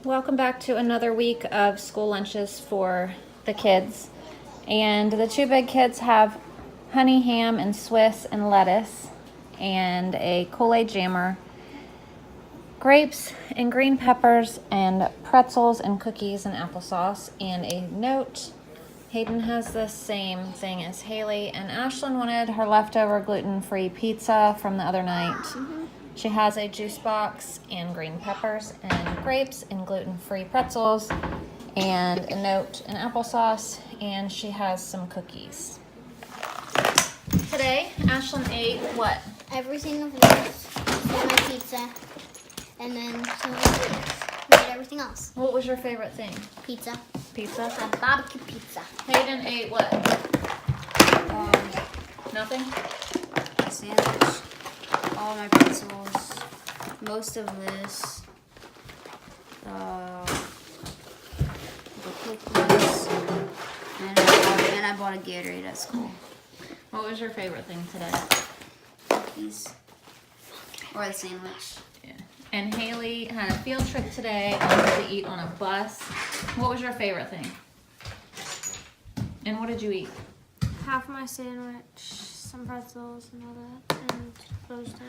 Welcome back to another week of school lunches for the kids. And the two big kids have honey ham and Swiss and lettuce and a Kool-Aid jammer, grapes and green peppers and pretzels and cookies and applesauce, and a note. Hayden has the same thing as Haley, and Ashlyn wanted her leftover gluten-free pizza from the other night. She has a juice box and green peppers and grapes and gluten-free pretzels and a note and applesauce, and she has some cookies. Today, Ashlyn ate what? Everything of this, my pizza, and then some of the fruits. We ate everything else. What was your favorite thing? Pizza. Pizza? A barbecue pizza. Hayden ate what? Nothing? A sandwich, all my pretzels, most of this, the cookies, and I bought a Gatorade at school. What was your favorite thing today? Cookies. Or the sandwich. Yeah. And Haley had a field trip today and wanted to eat on a bus. What was your favorite thing? And what did you eat? Half my sandwich, some pretzels and all that, and those stuff.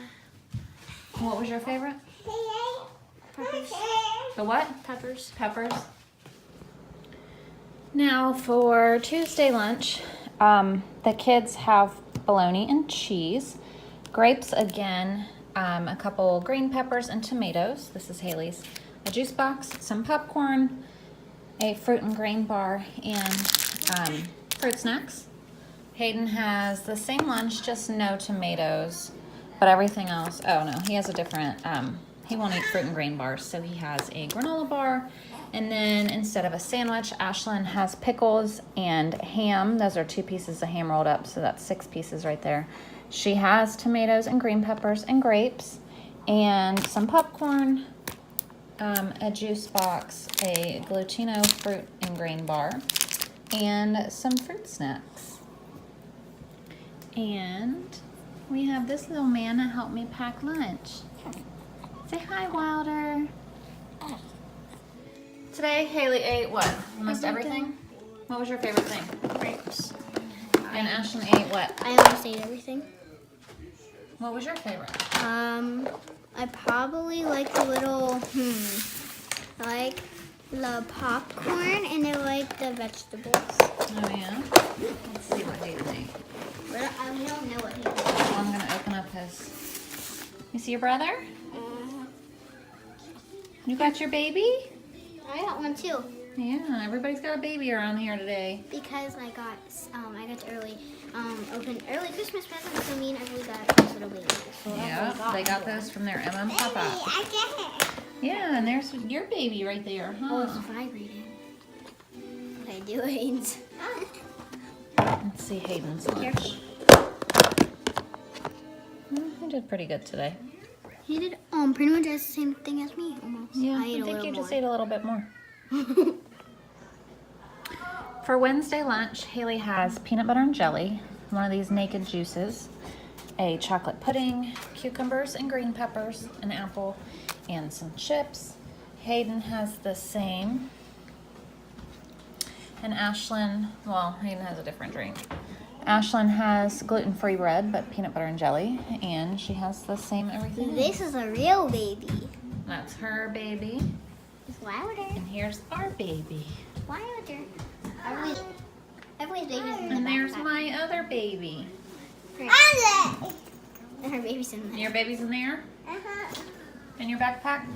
What was your favorite? Peppers. The what? Peppers. Peppers. Now for Tuesday lunch, the kids have bologna and cheese, grapes again, a couple green peppers and tomatoes. This is Haley's. A juice box, some popcorn, a fruit and grain bar, and fruit snacks. Hayden has the same lunch, just no tomatoes, but everything else. Oh no, he has a different, he won't eat fruit and grain bars, so he has a granola bar. And then instead of a sandwich, Ashlyn has pickles and ham. Those are 2 pieces of ham rolled up, so that's 6 pieces right there. She has tomatoes and green peppers and grapes and some popcorn, a juice box, a Glutino fruit and grain bar, and some fruit snacks. And we have this little man to help me pack lunch. Say hi, Wilder. Today, Haley ate what? Almost everything? What was your favorite thing? Grapes. And Ashlyn ate what? I almost ate everything. What was your favorite? I probably like the little, I like the popcorn and I like the vegetables. Oh, yeah? Let's see what Hayden ate. But I don't know what he did. So I'm going to open up his... You see your brother? You got your baby? I got one too. Yeah, everybody's got a baby around here today. Because I got to open early Christmas presents, so me and Emily got those little babies. So Yeah, they got those from their Emma and Papa. I get it. Yeah, and there's your baby right there, Oh, it's huh? vibrating. Okay, do it. Let's see Hayden's lunch. He did pretty good today. He did pretty much the same thing as me, almost. Yeah, I ate a think little you just more. ate a little bit more. For Wednesday lunch, Haley has peanut butter and jelly, one of these naked juices, a chocolate pudding, cucumbers and green peppers, an apple, and some chips. Hayden has the same. And Ashlyn, well, Hayden has a different drink. Ashlyn has gluten-free bread, but peanut butter and jelly, and she has the same everything. This is a real baby. That's her baby, It's Wilder. and here's our baby. Wilder. Everybody's baby's in the And there's backpack. my other baby. And her baby's in there. Your baby's in there? In your backpack?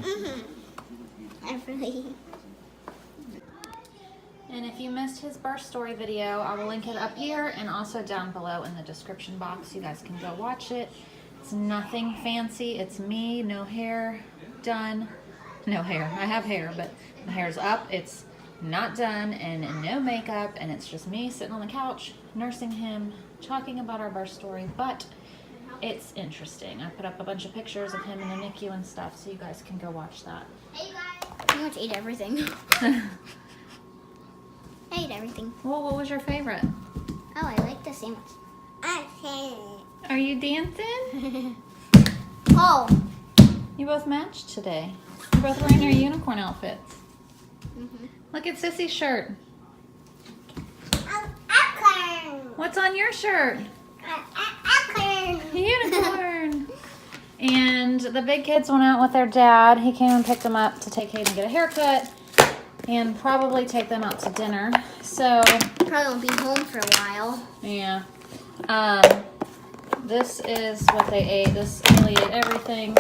Everybody. And if you missed his birth story video, I will link it up here and also down below in the description box. You guys can go watch it. It's nothing fancy. It's me, no hair, done. No hair. I have hair, but my hair's up. It's not done and no makeup, and it's just me sitting on the couch, nursing him, talking about our birth story, but it's interesting. I put up a bunch of pictures of him in the NICU and stuff, so you guys can go watch that. Hey guys. Pretty much ate everything. I ate everything. Well, what was your favorite? Oh, I like the sandwich. Are you dancing? Oh. You both matched today. You're both wearing your unicorn outfits. Look at Sissy's shirt. Acorn. What's on your shirt? Acorn. Unicorn. And the big kids went out with their dad. He came and picked them up to take Hayden to get a haircut and probably take them out to dinner. So, Probably won't be home for a while. yeah. This is what they ate. This Haley ate everything.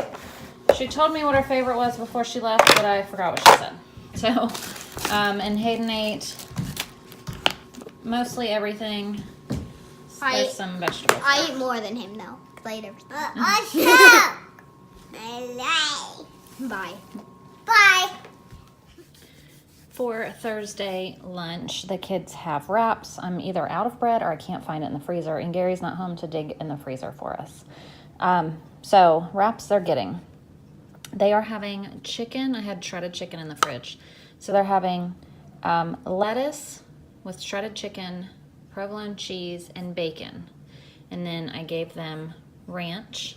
She told me what her favorite was before she left, but I forgot what she said. So, and Hayden ate mostly everything. There's some vegetables. I eat more than him though. 'Cause I eat everything. Bye. Bye. For Thursday lunch, the kids have wraps. I'm either out of bread or I can't find it in the freezer, and Gary's not home to dig in the freezer for us. So wraps they're getting. They are having chicken. I had shredded chicken in the fridge. So they're having lettuce with shredded chicken, provolone cheese, and bacon. And then I gave them ranch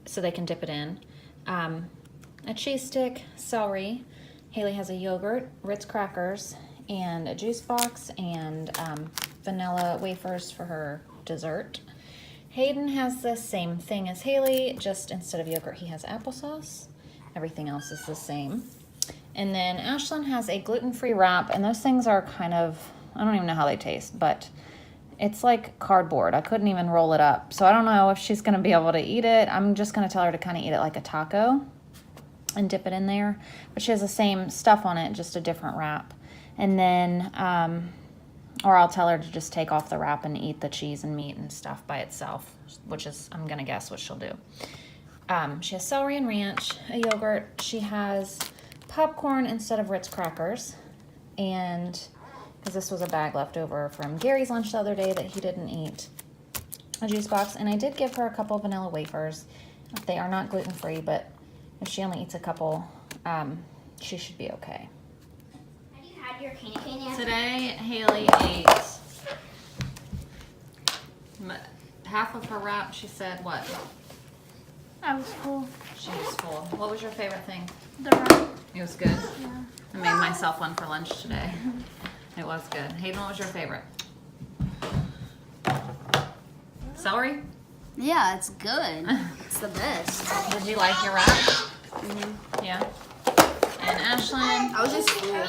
so they can dip it in. A cheese stick, celery. Haley has a yogurt, Ritz crackers, and a juice box, and vanilla wafers for her dessert. Hayden has the same thing as Haley, just instead of yogurt, he has applesauce. Everything else is the same. And then Ashlyn has a gluten-free wrap, and those things are kind of, I don't even know how they taste, but it's like cardboard. I couldn't even roll it up. So I don't know if she's going to be able to eat it. I'm just going to tell her to kind of eat it like a taco and dip it in there. But she has the same stuff on it, just a different wrap. And then, or I'll tell her to just take off the wrap and eat the cheese and meat and stuff by itself, which is, I'm going to guess what she'll do. She has celery and ranch, a yogurt. She has popcorn instead of Ritz crackers. And because this was a bag left over from Gary's lunch the other day that he didn't eat, a juice box. And I did give her a couple of vanilla wafers. They are not gluten-free, but if she only eats a couple, she should be okay. Have you had your candy cane yet? Today, Haley ate half of her wrap. She said what? I was full. She was full. What was your favorite thing? The wrap. It was good. Yeah. I made myself one for lunch today. It was good. Hayden, what was your favorite? Celery? Yeah, it's good. It's the best. Did you like your wrap? Mm-hmm. Yeah. And Ashlyn, I was just full.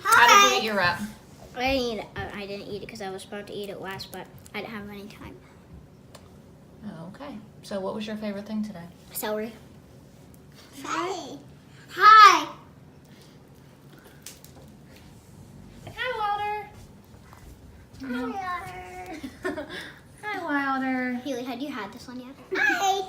how did you eat your wrap? I didn't eat it because I was about to eat it last, but I didn't have any time. Okay. So what was your favorite thing today? Celery. Hi. Hi. Hi, Wilder. Hi, Wilder. Haley, had you had this one yet? Hi.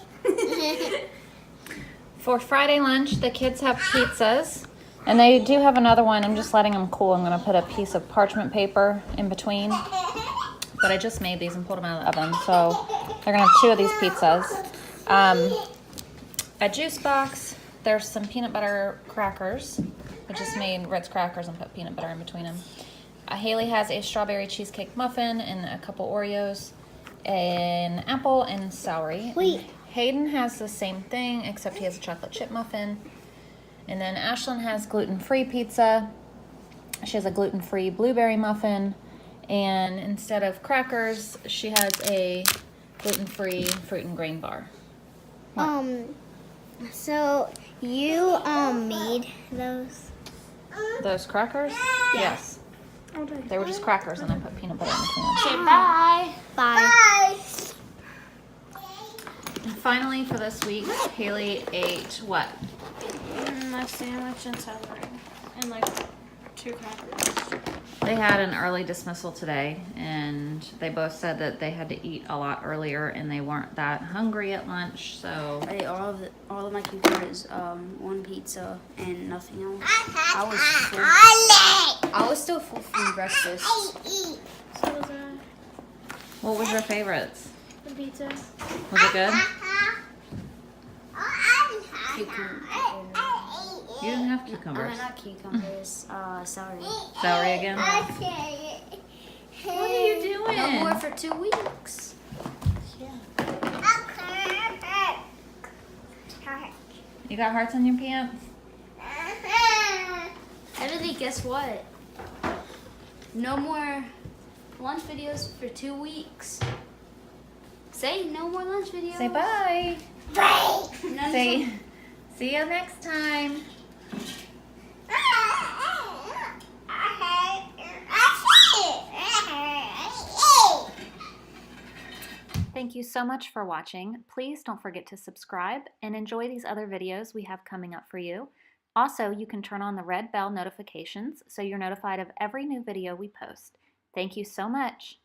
For Friday lunch, the kids have pizzas. And they do have another one. I'm just letting them cool. I'm going to put a piece of parchment paper in between. But I just made these and pulled them out of the oven. So they're going to have 2 of these pizzas. A juice box. There's some peanut butter crackers. I just made Ritz crackers and put peanut butter in between them. Haley has a strawberry cheesecake muffin and a couple Oreos, an apple, and celery. Wait. Hayden has the same thing, except he has a chocolate chip muffin. And then Ashlyn has gluten-free pizza. She has a gluten-free blueberry muffin. And instead of crackers, she has a gluten-free fruit and grain bar. So you made those? Those crackers? Yes. They were just crackers, and I put peanut butter in between them. Say bye. Bye. And finally, for this week, Haley ate what? My sandwich and celery. And like 2 crackers. They had an early dismissal today, and they both said that they had to eat a lot earlier, and they weren't that hungry at lunch. So I ate all of my cucumbers, 1 pizza, and nothing else. I was full. I was still full from breakfast. So was I. what was your favorites? The pizza. Was it good? You didn't have cucumbers. Not cucumbers. Celery. Celery again? What are you doing? No more for 2 weeks. You got hearts on your pants? Emily, guess what? No more lunch videos for 2 weeks. Say no more lunch videos. Say bye. None Say, see you next time. Thank you so much for watching. Please don't forget to subscribe and enjoy these other videos we have coming up for you. Also, you can turn on the red bell notifications so you're notified of every new video we post. Thank you so much.